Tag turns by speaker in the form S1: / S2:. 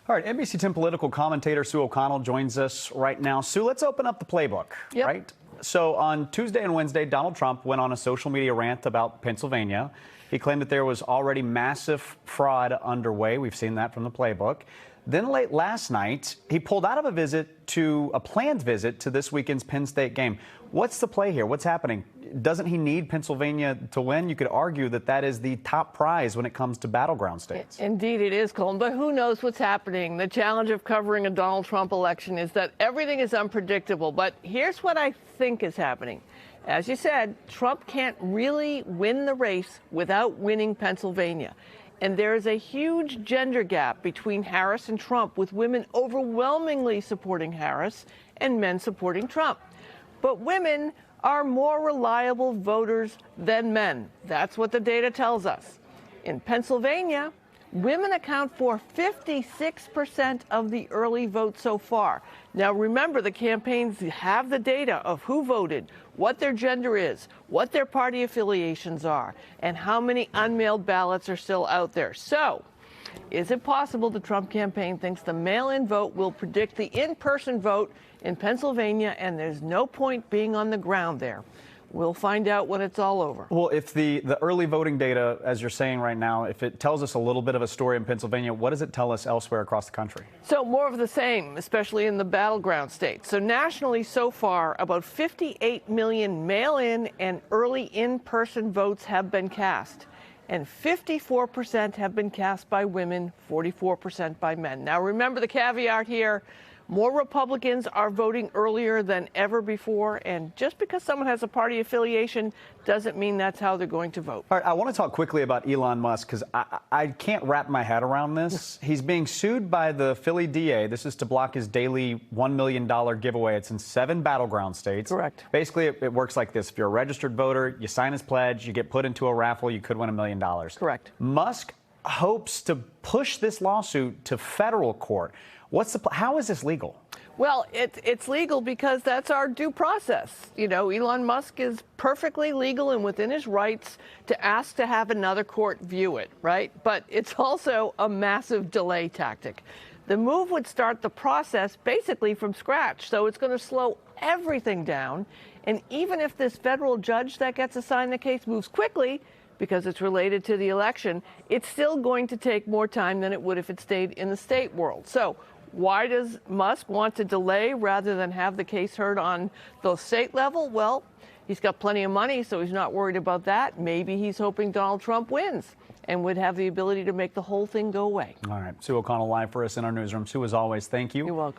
S1: All right, NBC 10 political commentator Sue O'Connell joins us right now. Sue, let's open up the playbook, right? So on Tuesday and Wednesday, Donald Trump went on a social media rant about Pennsylvania. He claimed that there was already massive fraud underway. We've seen that from the playbook. Then late last night, he pulled out of a planned visit to this weekend's Penn State game. What's the play here? What's happening? Doesn't he need Pennsylvania to win? You could argue that that is the top prize when it comes to battleground states.
S2: Indeed it is, Colin, but who knows what's happening? The challenge of covering a Donald Trump election is that everything is unpredictable. But here's what I think is happening. As you said, Trump can't really win the race without winning Pennsylvania. And there is a huge gender gap between Harris and Trump, with women overwhelmingly supporting Harris and men supporting Trump. But women are more reliable voters than men. That's what the data tells us. In Pennsylvania, women account for 56% of the early vote so far. Now, remember, the campaigns have the data of who voted, what their gender is, what their party affiliations are, and how many unmailed ballots are still out there. So, is it possible the Trump campaign thinks the mail-in vote will predict the in-person vote in Pennsylvania, and there's no point being on the ground there? We'll find out when it's all over.
S1: Well, if the early voting data, as you're saying right now, if it tells us a little bit of a story in Pennsylvania, what does it tell us elsewhere across the country?
S2: So more of the same, especially in the battleground states. So nationally so far, about 58 million mail-in and early in-person votes have been cast. And 54% have been cast by women, 44% by men. Now remember the caveat here. More Republicans are voting earlier than ever before, and just because someone has a party affiliation doesn't mean that's how they're going to vote.
S1: All right, I want to talk quickly about Elon Musk, because I can't wrap my head around this. He's being sued by the Philly DA. This is to block his daily $1 million giveaway. It's in 7 battleground states.
S2: Correct.
S1: Basically, it works like this. If you're a registered voter, you sign his pledge, you get put into a raffle, you could win $1 million.
S2: Correct.
S1: Musk hopes to push this lawsuit to federal court. How is this legal?
S2: Well, it's legal because that's our due process. You know, Elon Musk is perfectly legal and within his rights to ask to have another court view it, right? But it's also a massive delay tactic. The move would start the process basically from scratch, so it's going to slow everything down. And even if this federal judge that gets assigned the case moves quickly, because it's related to the election, it's still going to take more time than it would if it stayed in the state world. So why does Musk want to delay rather than have the case heard on the state level? Well, he's got plenty of money, so he's not worried about that. Maybe he's hoping Donald Trump wins and would have the ability to make the whole thing go away.
S1: All right. Sue O'Connell live for us in our newsroom. Sue, as always, thank you.
S2: You're welcome.